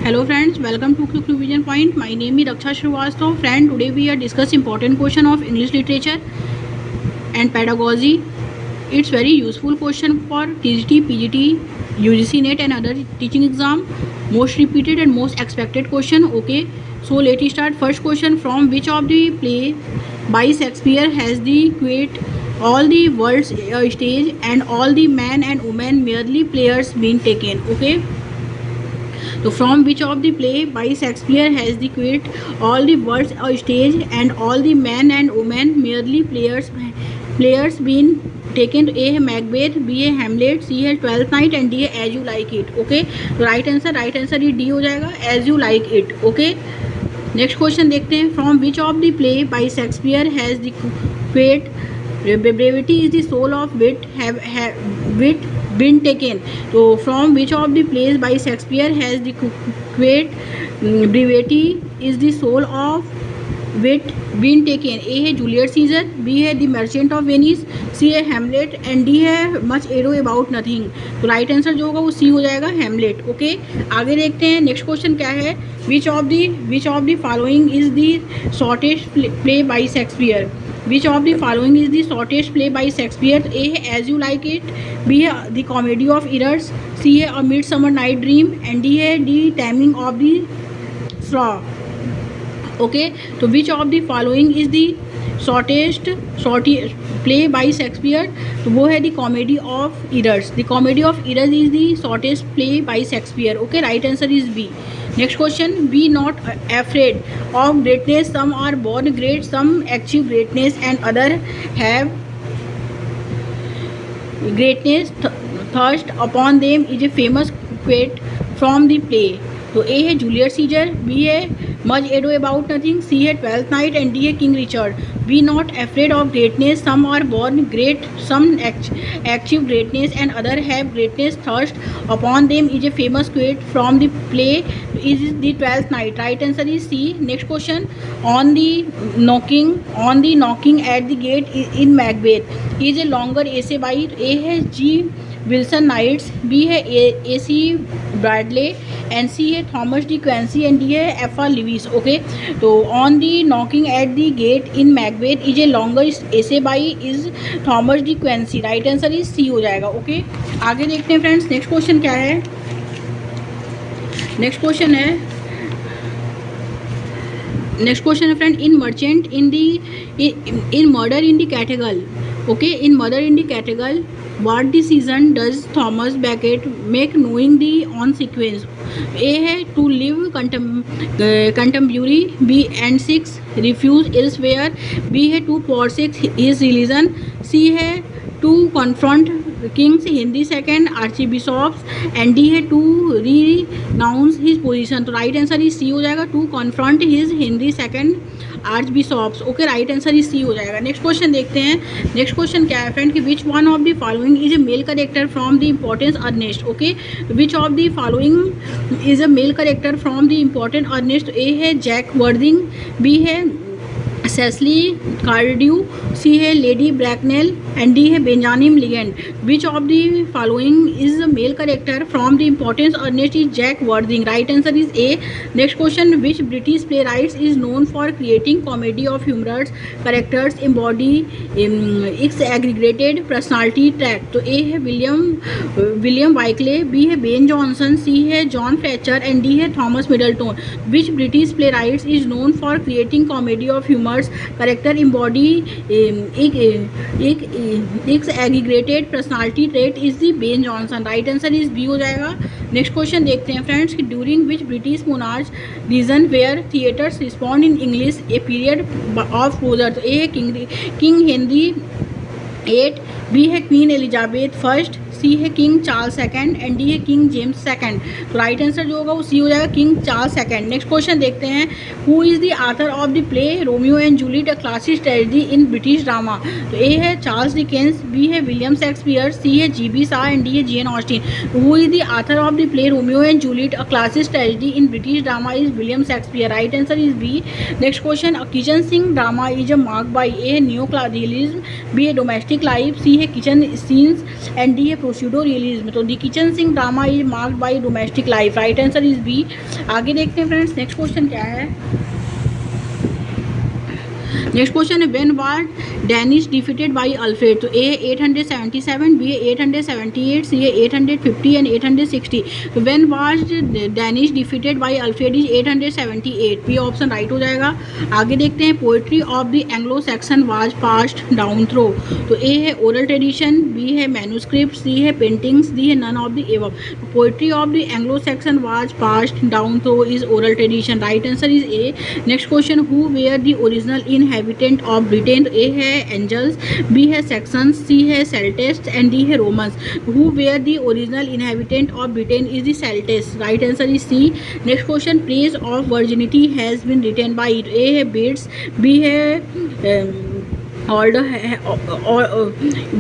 Hello friends, welcome to Quick Revision Point. My name is Raksha Srivastava. Friend, today we are discussing important question of English literature and pedagogy. It's very useful question for TGT, PGT, UGC NET and other teaching exam. Most repeated and most expected question. Okay, so let's start. First question: from which of the play by Shakespeare has the quote all the world's stage and all the men and women merely players been taken? Okay. So from which of the play by Shakespeare has the quote all the words on stage and all the men and women merely players been taken? A है Macbeth, B है Hamlet, C है Twelfth Night and D है As You Like It. Okay, right answer ये D हो जाएगा, As You Like It. Okay, next question देखते हैं. From which of the play by Shakespeare has the quote brevity is the soul of wit wit been taken? So from which of the plays by Shakespeare has the quote brevity is the soul of wit been taken? A है Julius scissor, B है the merchant of Venice, C है Hamlet and D है much ado about nothing. तो right answer जो होगा वो C हो जाएगा, हेमलेट. ओके, आगे देखते हैं. नेक्स्ट क्वेश्चन क्या है? Which of the following is the shortest play by Shakespeare? Which of the following is the shortest play by Shakespeare? A है as you like it, B है the comedy of errors, C है a midsummer night dream and D है the timing of the straw. Okay, तो which of the following is the shortest play by Shakespeare? तो वो है the comedy of errors. The comedy of errors is the shortest play by Shakespeare. Okay, right answer is B. Next question: be not afraid of greatness. Some are born great, some achieve greatness, and other have greatness thrust upon them is a famous quote from the play. तो A है Julius Caesar, B है much ado about nothing, C है twelfth night and D है king Richard. Be not afraid of greatness, some are born great, some achieve greatness and other have greatness thrust upon them is a famous quote from the play is the twelfth night. Right answer is C. Next question: on the knocking at the gate in Macbeth is a longer essay by? A है जी Wilson nights, B है ए सी Bradley and C है Thomas De Quincey and D है F R Leavis. Okay, तो on the knocking at the gate in Macbeth is a longer essay by is Thomas De Quincey. Right answer is C हो जाएगा. Okay, आगे देखते हैं friends. Next question क्या है? Next question है friend, in merchant in murder in the cathedral. Okay, in murder in the cathedral what decision does Thomas Becket make knowing the on sequence? A है to live contemporary, B and 6 refuse elsewhere, B है to forsake his religion, C है to confront kings Hindi second archbishops and D है to renounce his position. तो right answer is C हो जाएगा, to confront his Hindi second archbishops. Okay, right answer is C हो जाएगा. Next question देखते हैं. Next question क्या है फ्रेंड कि which one of the following is a male character from the importance Earnest? Okay, which of the following is a male character from the important Earnest? A है Jack Worthing, B है Cecily Cardew, C है lady Bracknell and D है Benjamin Legend. Which of the following is a male character from the importance Earnest is Jack Worthing. Right answer is A. Next question: which British playwrights is known for creating comedy of humorous characters embody its aggregated personality track? तो A है William Wycherley, B है Ben Jonson, C है John Fletcher and D है Thomas Middleton. Which British playwrights is known for creating comedy of humorous character embody एक aggregated personality trait is the Ben Jonson. Right answer is B हो जाएगा. Next question देखते हैं friends कि during which British monarch reason where theatres respond in English a period of closure? तो A है king Henry 8, B है queen Elizabeth first, C है king Charles second and D है किंग जेम्स सेकंड. तो right answer जो होगा वो C हो जाएगा, king Charles second. Next question देखते हैं. Who is the author of the play Romeo and Juliet a classic tragedy in British drama? तो ए है चार्ल्स डिकेंस, बी है विलियम शेक्सपियर, सी है जी.बी. शाह एंड डी है Jane Austen. Who is the author of the play Romeo and Juliet a classic tragedy in British drama is William Shakespeare. Right answer is B. Next question: a kitchen sink drama is a mark by? A है new classicism, B है domestic life, C है kitchen scenes and D है pseudo realism, तो the kitchen sink drama is marked bye domestic life, right answer is B. आगे देखते हैं friends next question क्या है। नेक्स्ट क्वेश्चन है when was Danish defeated by Alfred, तो ए 877, बी 878, सी 850 एंड 860। तो when was Danish defeated by Alfred is 878, B option right हो जाएगा। आगे देखते हैं poetry of the Anglo Saxon was passed down through, तो A है ओरल ट्रेडिशन, बी है मैन्युस्क्रिप्ट, सी है पेंटिंग्स, डी है none of the above. Poetry of the Anglo Saxon was passed down through is oral tradition, right answer is A. Next question who were the original inhabitant of Britain, A है Angles, B है Saxons, C है Celts and D है Romans. Who were the original inhabitant of Britain is the Celts, right answer is C. Next question praise of virginity has been written by, A है Bede's, B है Aldhelm,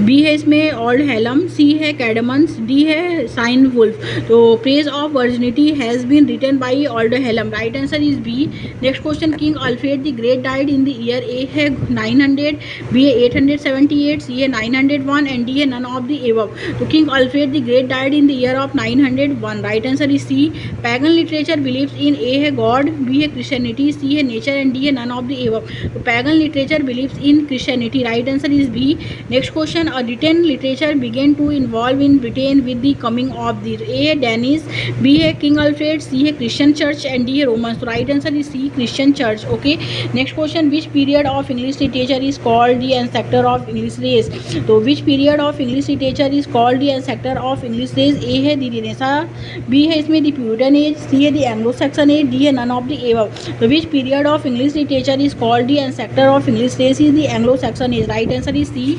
B है इसमें Aldhelm, C है Caedmon's, D है Cynewulf. तो praise of virginity has been written by Aldhelm, right answer is B. Next question King Alfred the Great died in the year, A है 900, B है 878, C है 901 and D है none of the above. तो King Alfred the Great died in the year of 901, right answer is C. Pagan literature believes in, A है God, B है Christianity, C है nature and D है none of the above. तो pagan literature believes in Christianity, right answer is B. Next question, a written literature began to involve in Britain with the coming of the, A Danish, B है King Alfred, C है Christian Church and D है Romans, so right answer is C, Christian Church. Okay, next question, which period of English literature is called the ancestor of English race, तो which period of English literature is called the ancestor of English race, A है the Renaissance, B है इसमें the Puritan age, C है the Anglo-Saxon age, D है none of the above। तो which period of English literature is called the ancestor of English race is the Anglo-Saxon age, right answer is C.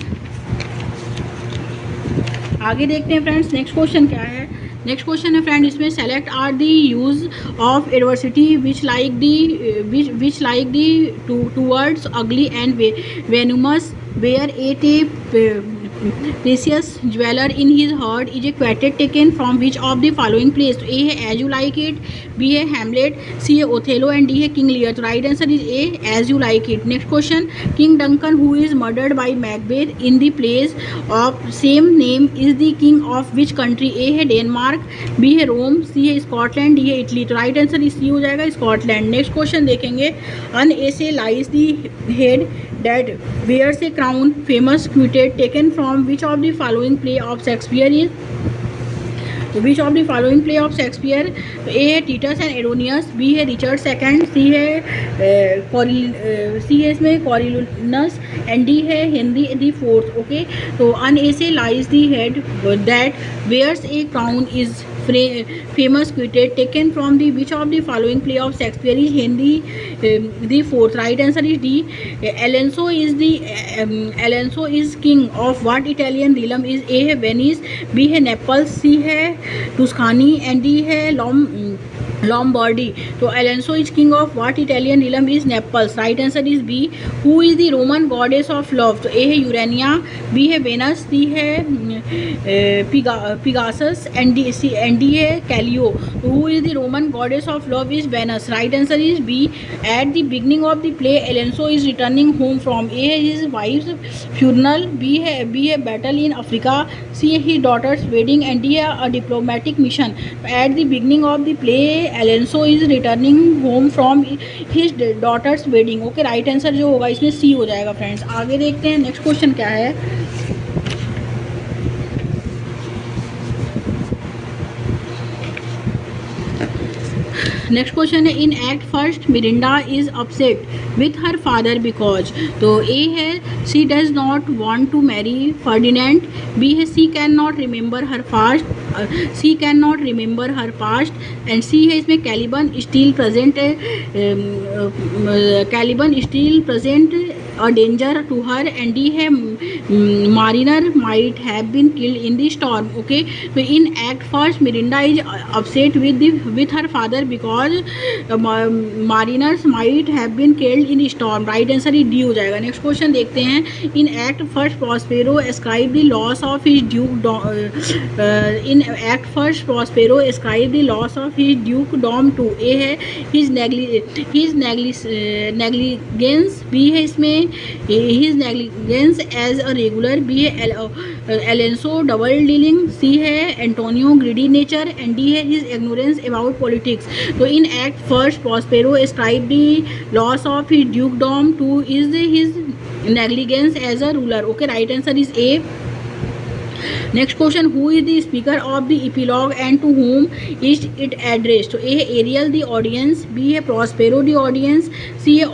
आगे देखते हैं friends next question क्या है। Next question है friend, इसमें select are the use of adversity which like the towards ugly and venomous wear at a precious jeweler in his heart is a quartet taken from which of the following plays, तो A है as you like it, B है Hamlet, C है Othello and D है King Lear, तो right answer is A, as you like it। next question, King Duncan who is murdered by Macbeth in the plays of same name is the king of which country, A है Denmark, B है Rome, C है Scotland, D है Italy, तो right answer is C हो जाएगा Scotland। next question देखेंगे, an essay lies the head that wears a crown famous quoted taken from which of the following play of Shakespeare is, which of the following play of Shakespeare, A है Titus and Erroneous, B है Richard II, C है इसमें Coriolanus and D है Henry the Fourth। Okay, तो an essay lies the head that wears a crown is famous quoted taken from the which of the following play of Shakespeare is Henry the Fourth, right answer is D। Alonso is king of what Italian realm is, A है Venice, B है Naples, C है Tuscany and D है Lombardy। तो Alonso is king of what Italian realm is Naples, right answer is B। Who is the Roman goddess of love, तो A है Urania, B है Venus, C है Pegasus and D है Callio। तो Who is the Roman goddess of love is Venus, right answer is B। At the beginning of the play Alonso is returning home from, A है his wife's funeral, B है battle in Africa, C है his daughter's wedding and D है a diplomatic mission। At the beginning of the play Alonso is returning home from his daughter's wedding। Okay, right answer जो होगा इसमें सी हो जाएगा friends. आगे देखते हैं नेक्स्ट क्वेश्चन क्या है। नेक्स्ट क्वेश्चन है, in act first Miranda is upset with her father because, तो ए है she does not want to marry Ferdinand, B है she can not remember her past and C है इसमें Caliban still present a danger to her and D है mariner might have been killed in the storm। okay, so in act first Mirinda is upset with her father because mariners might have been killed in the storm, right answer is D हो जाएगा। next question देखते हैं, in act first Prospero ascribed the loss of his dukedom to, A है his negligence, B है इसमें इसमें his negligence as a regular, B है Alonso double dealing, C है Antonio greedy nature, and D है his ignorance about politics. तो in act first Prospero ascribed the loss of his dukedom to is his negligence as a ruler. Okay, right answer is A. Next question, who is the speaker of the epilogue and to whom is it addressed? तो A है Ariel the audience, B है Prospero the audience, C है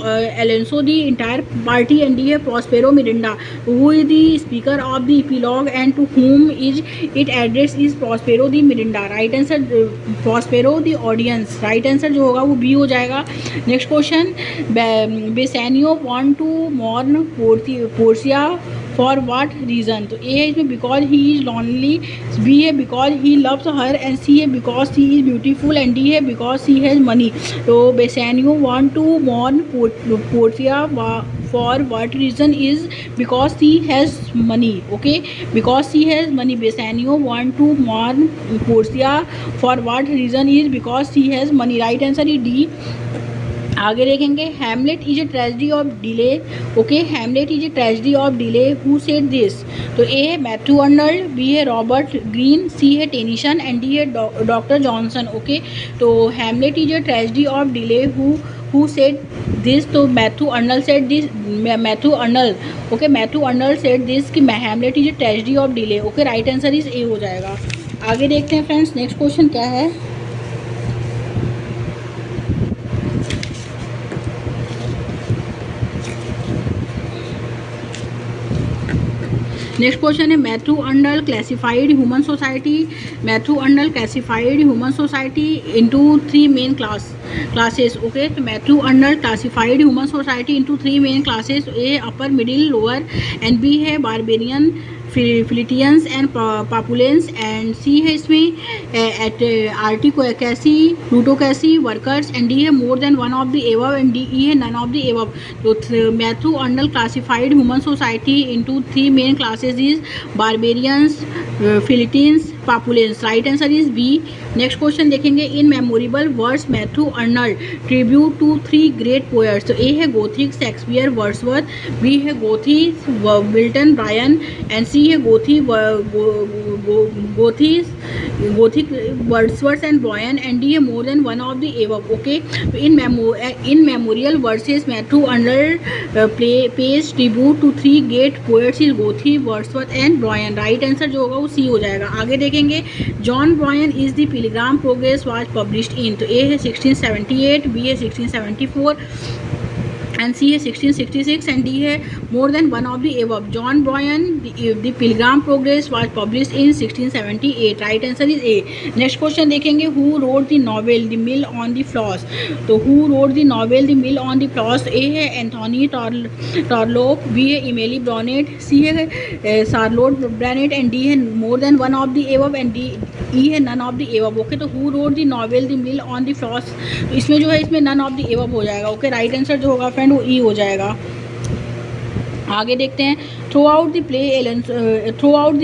Alonso the entire party, and D है Prospero Mirinda. Who is the speaker of the epilogue and to whom is it addressed? is Prospero the Mirinda. Right answer Prospero the audience. Right answer जो होगा वो B हो जाएगा. Next question, Bassanio want to mourn Portia for what reason. तो A है इसमें because he is lonely, B है because he loves her, and C है because she is beautiful, and D है बिकॉज सी हैज़ मनी. तो Bassanio want to mourn Portia for what reason is because she has money. Okay, because she has money. Bassanio want to mourn Portia for what reason is because she has money. Right answer is D. आगे देखेंगे, Hamlet is a tragedy of delay. Okay, Hamlet is a tragedy of delay. Who said this? तो A है Matthew Arnold, B है Robert Greene, C है Tennyson, and D है Doctor Johnson. Okay, तो Hamlet is a tragedy of delay. Who said this? तो Matthew Arnold said this. Matthew Arnold. Okay, Matthew Arnold said this कि Hamlet is a tragedy of delay. Okay, right answer is ए हो जाएगा. आगे देखते हैं friends, next question क्या है. Next question है Matthew Arnold classified human society. Matthew Arnold classified human society into 3 main classes. Okay, तो Matthew Arnold classified human society into 3 main classes. A upper, middle, lower, and B है barbarian, Philistines and populace, and C है इसमें aristocracy, plutocracy, workers, and D है more than one of the above, and D E है none of the above. तो Matthew Arnold classified human society into 3 main classes is barbarians, Philistines, populace. Right answer is B. Next question देखेंगे, in memorable words Matthew Arnold tribute to 3 great poets. तो A है Gothic, Shakespeare, Wordsworth, B है Goethe, Milton, Byron, and C है Gothic, Wordsworth and Byron, and D है more than one of the above. Okay, तो in memorial verses Matthew Arnold pays tribute to 3 great poets is गोथी, Wordsworth and Byron. Right answer जो होगा वो C हो जाएगा. आगे देखेंगे, John Bunyan is the Pilgrim Progress was published in. तो A है 1678, बी है 1674, and C है 1666, and D है more than one of the above. John Bryan, the Pilgrim Progress was published in 1678. Right answer is A. Next question देखेंगे, who wrote the novel The Mill on the Floss. तो who wrote the novel The Mill on the Floss? A है Anthony टॉरलोप, B है Emily ब्रॉनेट, C है Charlotte ब्रैनेट, and D है more than one of the above, and D E है none of the above. Okay, तो who wrote the novel the Mill on the Floss. तो इसमें जो है इसमें नन ऑफ द एबव हो जाएगा. ओके, राइट आंसर जो होगा फ्रेंड वो ई हो जाएगा. आगे देखते हैं, throughout the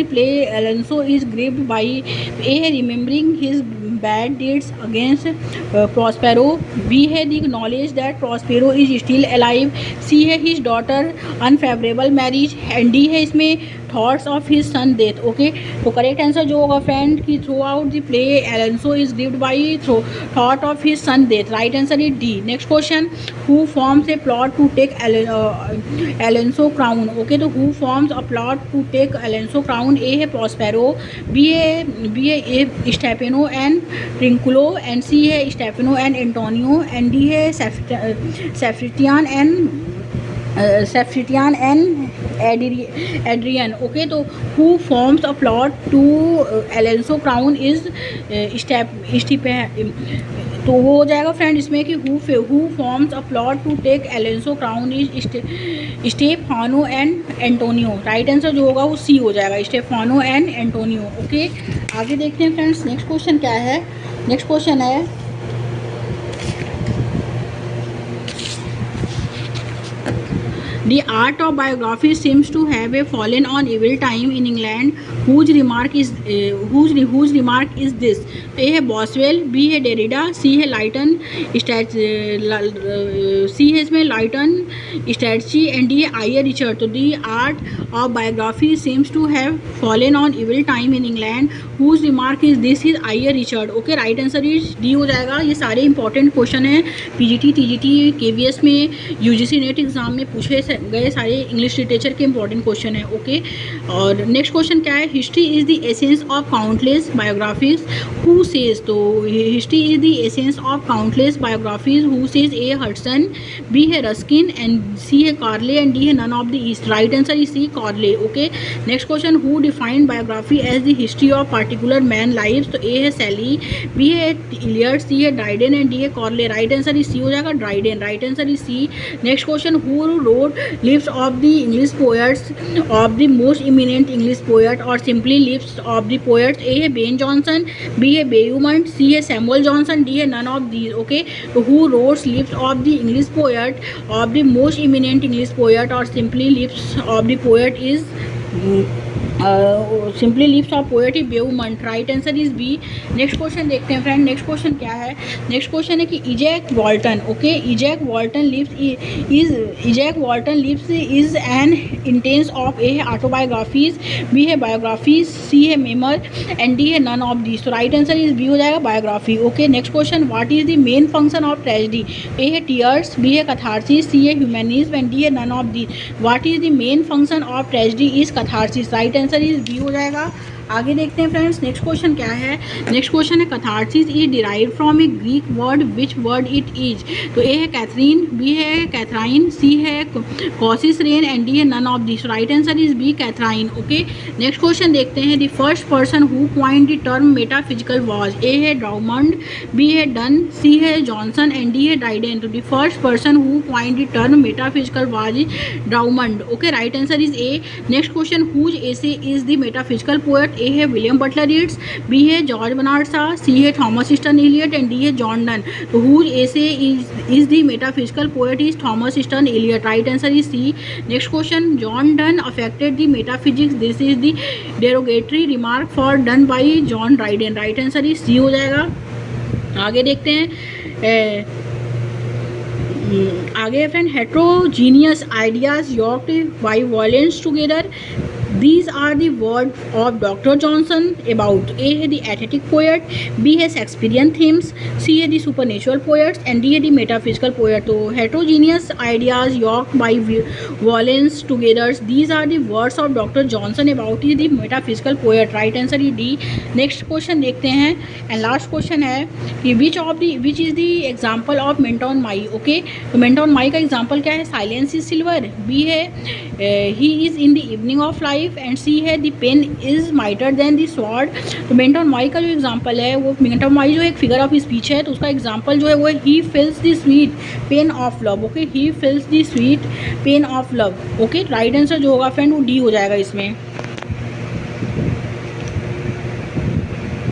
play Alonso is gripped by. A है remembering his bad deeds against Prospero, B है the knowledge that Prospero is still alive, C है his daughter unfavourable marriage, and D है इसमें thoughts of his son death. Okay, तो correct answer जो होगा friend कि throughout the play Alonso is gripped by thought of his son death. Right answer is D. Next question, who forms a plot to take Alonso crown. Okay, तो who forms a plot to take Alonso crown. A है Prospero, B है Stephano and Trinculo, and C है Stephano and Antonio, and D है Sebastian and Adrian. Okay, तो who forms a plot to Alonso crown is तो वो हो जाएगा friend इसमें कि who forms a plot to take Alonso crown is Stephano and Antonio. Right answer जो होगा वो सी हो जाएगा, स्टेफानो एंड एंटोनियो. ओके, आगे देखते हैं फ्रेंड्स, नेक्स्ट क्वेश्चन क्या है. नेक्स्ट क्वेश्चन है, The art of biography seems to have fallen on evil time in England. whose remark is this? A है बॉसवेल, बी है डेरिडा, सी है लाइटन सी है इसमें लाइटन स्टैची एंड डी है आयर रिचर्ड। तो the art of biography seems to have fallen on evil time in England, whose remark is this is Ayer Richard. Okay, right answer is D हो जाएगा। ये सारे important question हैं PGT, TGT, KVS में, UGC NET exam में पूछे गए सारे इंग्लिश लिटरेचर के इंपॉर्टेंट क्वेश्चन हैं। ओके, और नेक्स्ट क्वेश्चन क्या है? History is the essence of countless biographies, who says? तो history is the essence of countless biographies, who says? A Hudson, B है रस्किन एंड सी है Carlyle and D है none of the east. Right answer is C, Carlyle. Okay, next question, who defined biography as the history of particular man life? तो A है सैली, B है Elliot, सी है Dryden and D है Carlyle. Right answer is C हो जाएगा, Dryden. Right answer is C. Next question, who wrote lives of the English poets of the most eminent English poet or simply lives of the poets? A है Ben Jonson, B है Beaumont, C है Samuel Johnson, D है none of these. Okay, तो who wrotes lives of the English poet of the most eminent English poet or simply lives of the poet is simply lives of poet is Beaumont. Right answer is B. Next question देखते हैं friend. Next question क्या है? Next question है कि Izaak Walton, okay, Izaak Walton lives is an instance of A है autobiographies, B है biographies, C है memoir and D है नन ऑफ दिस। तो राइट आंसर इज बी हो जाएगा, biography. Okay, next question, what is the main function of tragedy? A है tears, B है catharsis, C है ह्यूमनिज्म एंड डी है none of this. What is the main function of tragedy? Is catharsis. Right answer is B हो जाएगा। आगे देखते हैं friends, next question क्या है? नेक्स्ट क्वेश्चन है catharsis is derived from a Greek word, which word it is? तो A है कैथरीन, बी है कैथराइन, सी है कॉसिस रेन एंड डी है none of this. Right answer is B, katharein. Okay, next question देखते हैं, the first person who coined the term metaphysical was? A है ड्राउमंड, बी है डन, सी है जॉनसन एंड डी है ड्राइडेन। तो the first person who coined the term metaphysical was is Drummond. Okay, right answer is A. Next question, whose essay is the metaphysical poet? A है William Butler Yeats, B है George Bernard Shaw, C है Thomas Stearns Eliot and D है John Donne. तो whose essay is the metaphysical poet? Is Thomas Stearns Eliot. Right answer is C. Next question, John Donne affected the metaphysics, this is the derogatory remark for done by John Dryden. Right answer is C हो जाएगा। आगे देखते हैं, आगे friend, heterogeneous ideas yoked by violence together, these are the words of Dr. Johnson about? A है the aesthetic poet, B है Shakespearean themes, C है the supernatural poets and D है the metaphysical poet। तो heterogeneous ideas yoked by violence together, these are the words of Dr. Johnson about is the metaphysical poet। right answer is D। next question देखते हैं and last question है कि which is the example of Menton Mai? okay, तो Menton Mai का example क्या है? silence is silver, B है he is in the evening of life and C है the pen is mightier than the sword. तो mention my का जो example है, वो मेंटन माई जो एक फिगर ऑफ स्पीच है, तो उसका एग्जांपल जो है वो he feels the sweet pain of love. Okay, he feels the sweet pain of love. Okay, right answer जो होगा फ्रेंड वो डी हो जाएगा इसमें।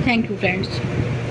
Thank you friends.